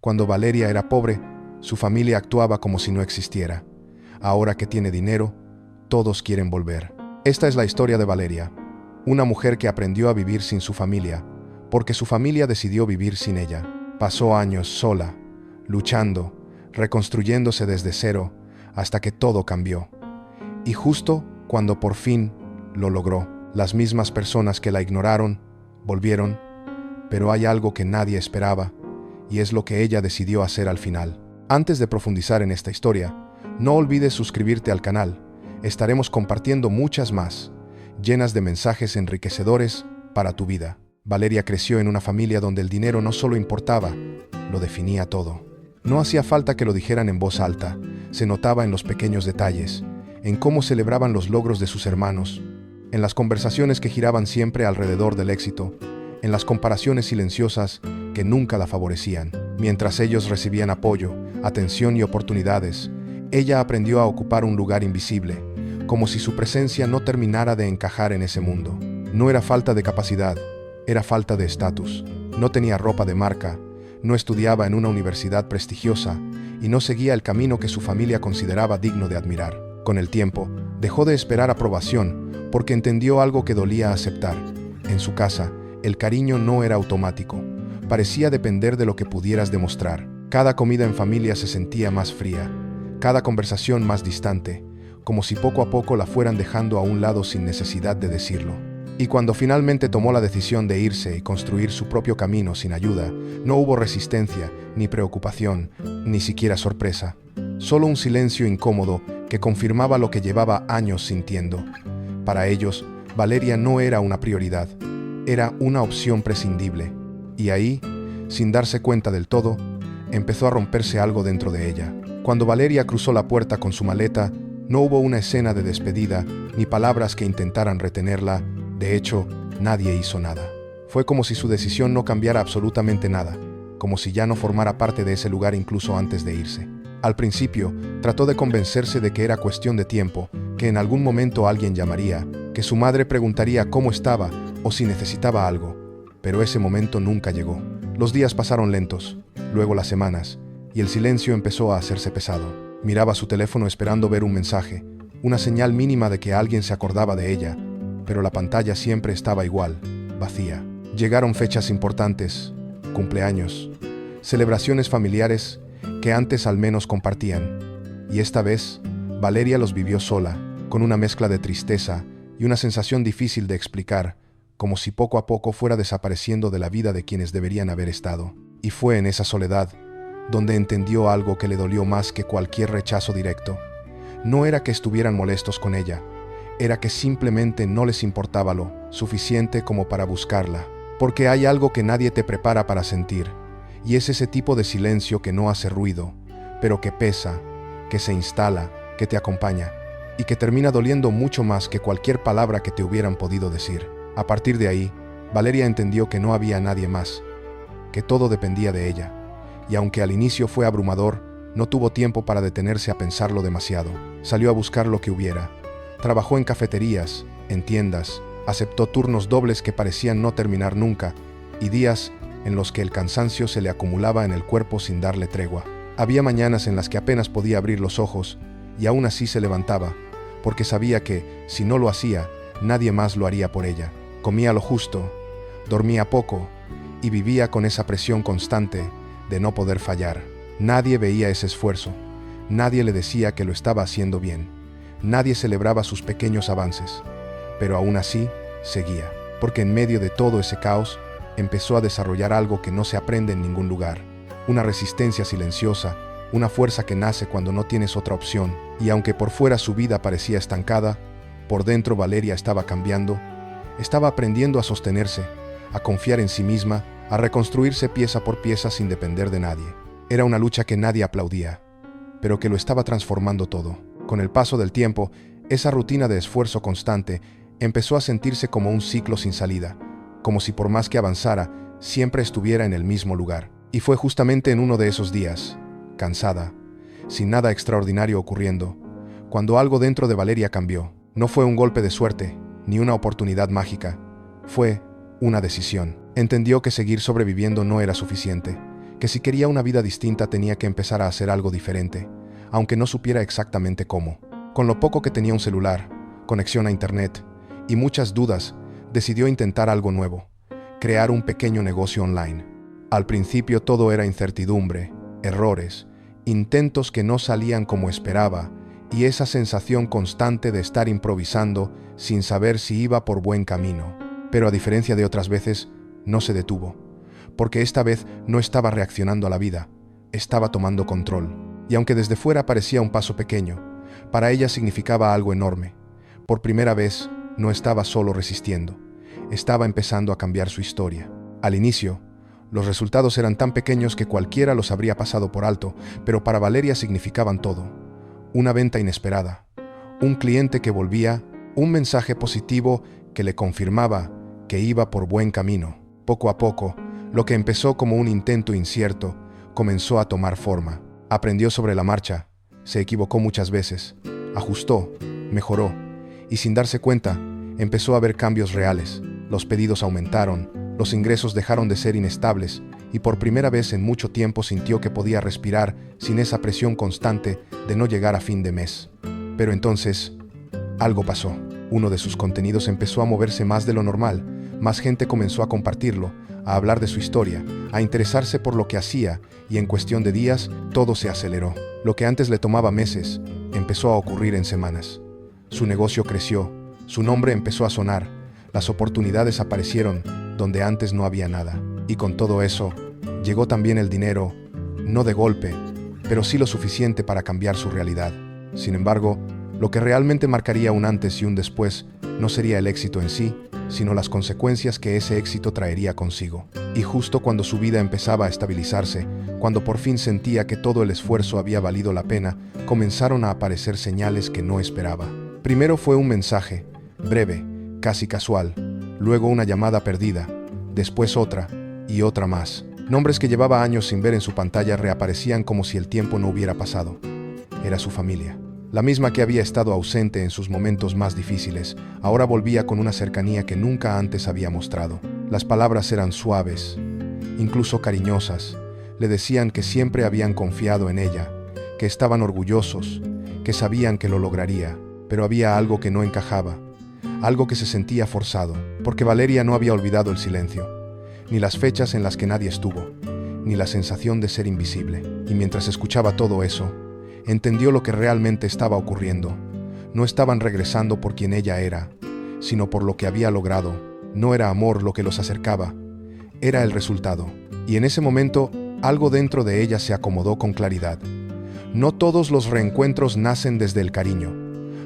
Cuando Valeria era pobre, su familia actuaba como si no existiera. Ahora que tiene dinero, todos quieren volver. Esta es la historia de Valeria, una mujer que aprendió a vivir sin su familia, porque su familia decidió vivir sin ella. Pasó años sola, luchando, reconstruyéndose desde cero, hasta que todo cambió. Y justo cuando por fin lo logró, las mismas personas que la ignoraron, volvieron, pero hay algo que nadie esperaba, y es lo que ella decidió hacer al final. Antes de profundizar en esta historia, no olvides suscribirte al canal. Estaremos compartiendo muchas más, llenas de mensajes enriquecedores para tu vida. Valeria creció en una familia donde el dinero no solo importaba, lo definía todo. No hacía falta que lo dijeran en voz alta, se notaba en los pequeños detalles, en cómo celebraban los logros de sus hermanos, en las conversaciones que giraban siempre alrededor del éxito, en las comparaciones silenciosas que nunca la favorecían. Mientras ellos recibían apoyo, atención y oportunidades, ella aprendió a ocupar un lugar invisible, como si su presencia no terminara de encajar en ese mundo. No era falta de capacidad, era falta de estatus. No tenía ropa de marca, no estudiaba en una universidad prestigiosa y no seguía el camino que su familia consideraba digno de admirar. Con el tiempo, dejó de esperar aprobación porque entendió algo que dolía aceptar. En su casa, el cariño no era automático. Parecía depender de lo que pudieras demostrar. Cada comida en familia se sentía más fría, cada conversación más distante, como si poco a poco la fueran dejando a un lado sin necesidad de decirlo. Y cuando finalmente tomó la decisión de irse y construir su propio camino sin ayuda, no hubo resistencia, ni preocupación, ni siquiera sorpresa. Solo un silencio incómodo que confirmaba lo que llevaba años sintiendo. Para ellos, Valeria no era una prioridad, era una opción prescindible. Y ahí, sin darse cuenta del todo, empezó a romperse algo dentro de ella. Cuando Valeria cruzó la puerta con su maleta, no hubo una escena de despedida, ni palabras que intentaran retenerla. De hecho, nadie hizo nada. Fue como si su decisión no cambiara absolutamente nada, como si ya no formara parte de ese lugar incluso antes de irse. Al principio, trató de convencerse de que era cuestión de tiempo, que en algún momento alguien llamaría, que su madre preguntaría cómo estaba o si necesitaba algo, pero ese momento nunca llegó. Los días pasaron lentos, luego las semanas, y el silencio empezó a hacerse pesado. Miraba su teléfono esperando ver un mensaje, una señal mínima de que alguien se acordaba de ella, pero la pantalla siempre estaba igual, vacía. Llegaron fechas importantes, cumpleaños, celebraciones familiares que antes al menos compartían, y esta vez Valeria los vivió sola, con una mezcla de tristeza y una sensación difícil de explicar, como si poco a poco fuera desapareciendo de la vida de quienes deberían haber estado. Y fue en esa soledad donde entendió algo que le dolió más que cualquier rechazo directo. No era que estuvieran molestos con ella, era que simplemente no les importaba lo suficiente como para buscarla. Porque hay algo que nadie te prepara para sentir, y es ese tipo de silencio que no hace ruido, pero que pesa, que se instala, que te acompaña, y que termina doliendo mucho más que cualquier palabra que te hubieran podido decir. A partir de ahí, Valeria entendió que no había nadie más, que todo dependía de ella, y aunque al inicio fue abrumador, no tuvo tiempo para detenerse a pensarlo demasiado. Salió a buscar lo que hubiera. Trabajó en cafeterías, en tiendas, aceptó turnos dobles que parecían no terminar nunca, y días en los que el cansancio se le acumulaba en el cuerpo sin darle tregua. Había mañanas en las que apenas podía abrir los ojos, y aún así se levantaba, porque sabía que, si no lo hacía, nadie más lo haría por ella. Comía lo justo, dormía poco, y vivía con esa presión constante de no poder fallar. Nadie veía ese esfuerzo, nadie le decía que lo estaba haciendo bien, nadie celebraba sus pequeños avances, pero aún así seguía, porque en medio de todo ese caos empezó a desarrollar algo que no se aprende en ningún lugar, una resistencia silenciosa, una fuerza que nace cuando no tienes otra opción, y aunque por fuera su vida parecía estancada, por dentro Valeria estaba cambiando, estaba aprendiendo a sostenerse, a confiar en sí misma, a reconstruirse pieza por pieza sin depender de nadie. Era una lucha que nadie aplaudía, pero que lo estaba transformando todo. Con el paso del tiempo, esa rutina de esfuerzo constante empezó a sentirse como un ciclo sin salida, como si por más que avanzara, siempre estuviera en el mismo lugar. Y fue justamente en uno de esos días, cansada, sin nada extraordinario ocurriendo, cuando algo dentro de Valeria cambió. No fue un golpe de suerte, ni una oportunidad mágica. Fue una decisión. Entendió que seguir sobreviviendo no era suficiente, que si quería una vida distinta tenía que empezar a hacer algo diferente, aunque no supiera exactamente cómo. Con lo poco que tenía un celular, conexión a internet y muchas dudas, decidió intentar algo nuevo, crear un pequeño negocio online. Al principio todo era incertidumbre, errores, intentos que no salían como esperaba y esa sensación constante de estar improvisando sin saber si iba por buen camino. Pero a diferencia de otras veces, no se detuvo, porque esta vez no estaba reaccionando a la vida, estaba tomando control. Y aunque desde fuera parecía un paso pequeño, para ella significaba algo enorme. Por primera vez, no estaba solo resistiendo, estaba empezando a cambiar su historia. Al inicio, los resultados eran tan pequeños que cualquiera los habría pasado por alto, pero para Valeria significaban todo. Una venta inesperada, un cliente que volvía, un mensaje positivo que le confirmaba que iba por buen camino. Poco a poco, lo que empezó como un intento incierto, comenzó a tomar forma. Aprendió sobre la marcha, se equivocó muchas veces, ajustó, mejoró, y sin darse cuenta, empezó a ver cambios reales. Los pedidos aumentaron, los ingresos dejaron de ser inestables, y por primera vez en mucho tiempo sintió que podía respirar sin esa presión constante de no llegar a fin de mes. Pero entonces, algo pasó. Uno de sus contenidos empezó a moverse más de lo normal, más gente comenzó a compartirlo, a hablar de su historia, a interesarse por lo que hacía, y en cuestión de días, todo se aceleró. Lo que antes le tomaba meses, empezó a ocurrir en semanas. Su negocio creció, su nombre empezó a sonar, las oportunidades aparecieron donde antes no había nada. Y con todo eso, llegó también el dinero, no de golpe, pero sí lo suficiente para cambiar su realidad. Sin embargo, lo que realmente marcaría un antes y un después no sería el éxito en sí, sino las consecuencias que ese éxito traería consigo. Y justo cuando su vida empezaba a estabilizarse, cuando por fin sentía que todo el esfuerzo había valido la pena, comenzaron a aparecer señales que no esperaba. Primero fue un mensaje, breve, casi casual, luego una llamada perdida, después otra y otra más. Nombres que llevaba años sin ver en su pantalla reaparecían como si el tiempo no hubiera pasado. Era su familia. La misma que había estado ausente en sus momentos más difíciles, ahora volvía con una cercanía que nunca antes había mostrado. Las palabras eran suaves, incluso cariñosas. Le decían que siempre habían confiado en ella, que estaban orgullosos, que sabían que lo lograría. Pero había algo que no encajaba, algo que se sentía forzado, porque Valeria no había olvidado el silencio, ni las fechas en las que nadie estuvo, ni la sensación de ser invisible. Y mientras escuchaba todo eso, entendió lo que realmente estaba ocurriendo. No estaban regresando por quien ella era, sino por lo que había logrado. No era amor lo que los acercaba, era el resultado. Y en ese momento, algo dentro de ella se acomodó con claridad. No todos los reencuentros nacen desde el cariño,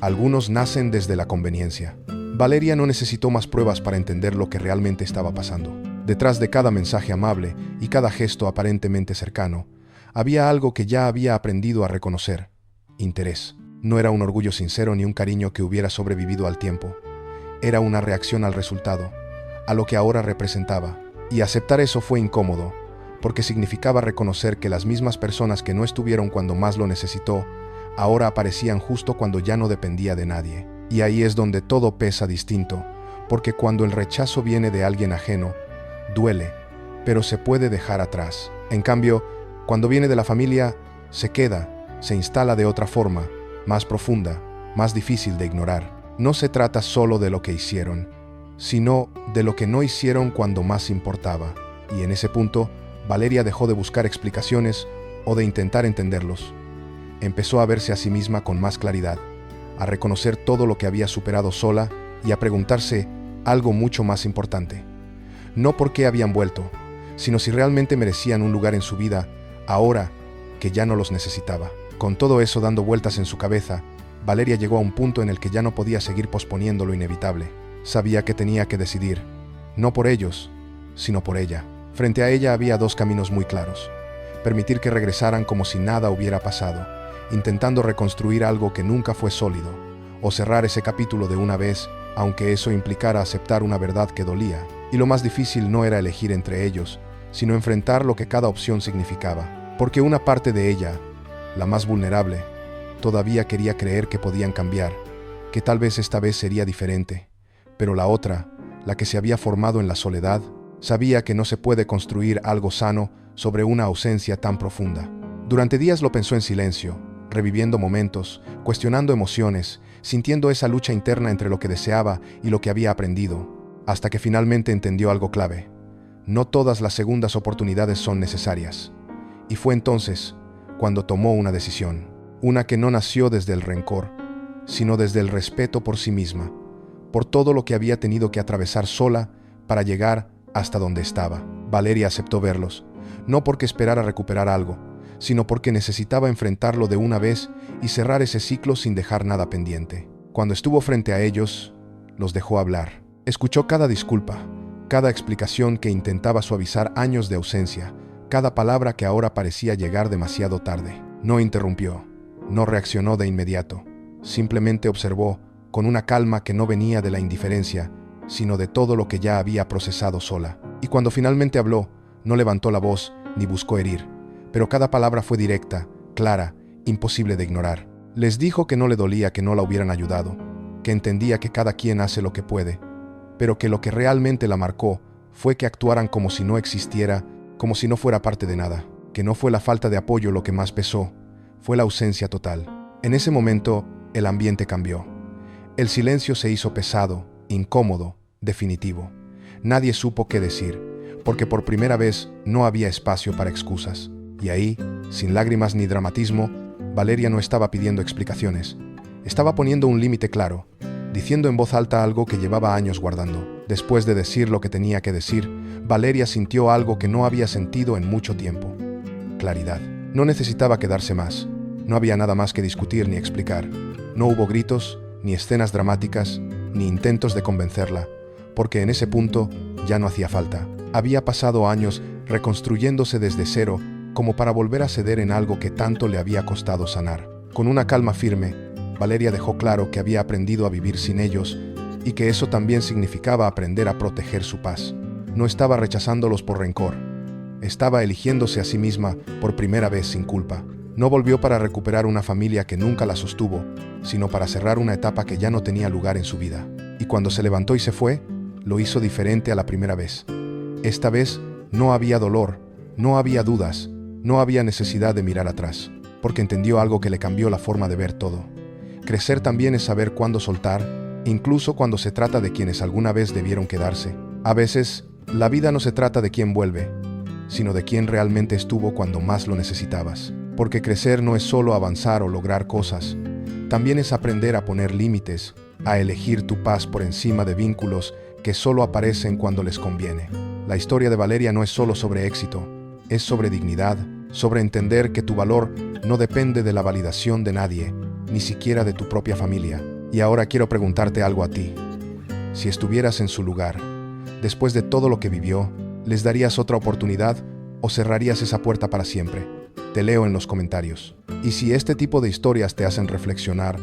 algunos nacen desde la conveniencia. Valeria no necesitó más pruebas para entender lo que realmente estaba pasando. Detrás de cada mensaje amable y cada gesto aparentemente cercano, había algo que ya había aprendido a reconocer: interés. No era un orgullo sincero ni un cariño que hubiera sobrevivido al tiempo. Era una reacción al resultado, a lo que ahora representaba. Y aceptar eso fue incómodo, porque significaba reconocer que las mismas personas que no estuvieron cuando más lo necesitó, ahora aparecían justo cuando ya no dependía de nadie. Y ahí es donde todo pesa distinto, porque cuando el rechazo viene de alguien ajeno, duele, pero se puede dejar atrás. En cambio, cuando viene de la familia, se queda, se instala de otra forma, más profunda, más difícil de ignorar. No se trata solo de lo que hicieron, sino de lo que no hicieron cuando más importaba. Y en ese punto, Valeria dejó de buscar explicaciones o de intentar entenderlos. Empezó a verse a sí misma con más claridad, a reconocer todo lo que había superado sola y a preguntarse algo mucho más importante. No por qué habían vuelto, sino si realmente merecían un lugar en su vida, ahora que ya no los necesitaba. Con todo eso dando vueltas en su cabeza, Valeria llegó a un punto en el que ya no podía seguir posponiendo lo inevitable. Sabía que tenía que decidir, no por ellos, sino por ella. Frente a ella había dos caminos muy claros: permitir que regresaran como si nada hubiera pasado, intentando reconstruir algo que nunca fue sólido, o cerrar ese capítulo de una vez, aunque eso implicara aceptar una verdad que dolía. Y lo más difícil no era elegir entre ellos, sino enfrentar lo que cada opción significaba, porque una parte de ella, la más vulnerable, todavía quería creer que podían cambiar, que tal vez esta vez sería diferente, pero la otra, la que se había formado en la soledad, sabía que no se puede construir algo sano sobre una ausencia tan profunda. Durante días lo pensó en silencio, reviviendo momentos, cuestionando emociones, sintiendo esa lucha interna entre lo que deseaba y lo que había aprendido, hasta que finalmente entendió algo clave. No todas las segundas oportunidades son necesarias. Y fue entonces cuando tomó una decisión, una que no nació desde el rencor, sino desde el respeto por sí misma, por todo lo que había tenido que atravesar sola para llegar hasta donde estaba. Valeria aceptó verlos, no porque esperara recuperar algo, sino porque necesitaba enfrentarlo de una vez y cerrar ese ciclo sin dejar nada pendiente. Cuando estuvo frente a ellos, los dejó hablar. Escuchó cada disculpa, cada explicación que intentaba suavizar años de ausencia, cada palabra que ahora parecía llegar demasiado tarde. No interrumpió, no reaccionó de inmediato, simplemente observó con una calma que no venía de la indiferencia, sino de todo lo que ya había procesado sola. Y cuando finalmente habló, no levantó la voz ni buscó herir, pero cada palabra fue directa, clara, imposible de ignorar. Les dijo que no le dolía que no la hubieran ayudado, que entendía que cada quien hace lo que puede, pero que lo que realmente la marcó fue que actuaran como si no existiera, como si no fuera parte de nada, que no fue la falta de apoyo lo que más pesó, fue la ausencia total. En ese momento, el ambiente cambió. El silencio se hizo pesado, incómodo, definitivo. Nadie supo qué decir, porque por primera vez no había espacio para excusas. Y ahí, sin lágrimas ni dramatismo, Valeria no estaba pidiendo explicaciones. Estaba poniendo un límite claro, diciendo en voz alta algo que llevaba años guardando. Después de decir lo que tenía que decir, Valeria sintió algo que no había sentido en mucho tiempo. Claridad. No necesitaba quedarse más. No había nada más que discutir ni explicar. No hubo gritos, ni escenas dramáticas, ni intentos de convencerla, porque en ese punto ya no hacía falta. Había pasado años reconstruyéndose desde cero, como para volver a ceder en algo que tanto le había costado sanar. Con una calma firme, Valeria dejó claro que había aprendido a vivir sin ellos y que eso también significaba aprender a proteger su paz. No estaba rechazándolos por rencor. Estaba eligiéndose a sí misma por primera vez sin culpa. No volvió para recuperar una familia que nunca la sostuvo, sino para cerrar una etapa que ya no tenía lugar en su vida. Y cuando se levantó y se fue, lo hizo diferente a la primera vez. Esta vez no había dolor, no había dudas, no había necesidad de mirar atrás, porque entendió algo que le cambió la forma de ver todo. Crecer también es saber cuándo soltar, incluso cuando se trata de quienes alguna vez debieron quedarse. A veces, la vida no se trata de quién vuelve, sino de quién realmente estuvo cuando más lo necesitabas. Porque crecer no es solo avanzar o lograr cosas, también es aprender a poner límites, a elegir tu paz por encima de vínculos que solo aparecen cuando les conviene. La historia de Valeria no es solo sobre éxito, es sobre dignidad, sobre entender que tu valor no depende de la validación de nadie, ni siquiera de tu propia familia. Y ahora quiero preguntarte algo a ti. Si estuvieras en su lugar, después de todo lo que vivió, ¿les darías otra oportunidad o cerrarías esa puerta para siempre? Te leo en los comentarios. Y si este tipo de historias te hacen reflexionar,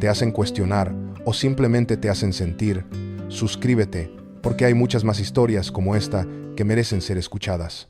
te hacen cuestionar o simplemente te hacen sentir, suscríbete, porque hay muchas más historias como esta que merecen ser escuchadas.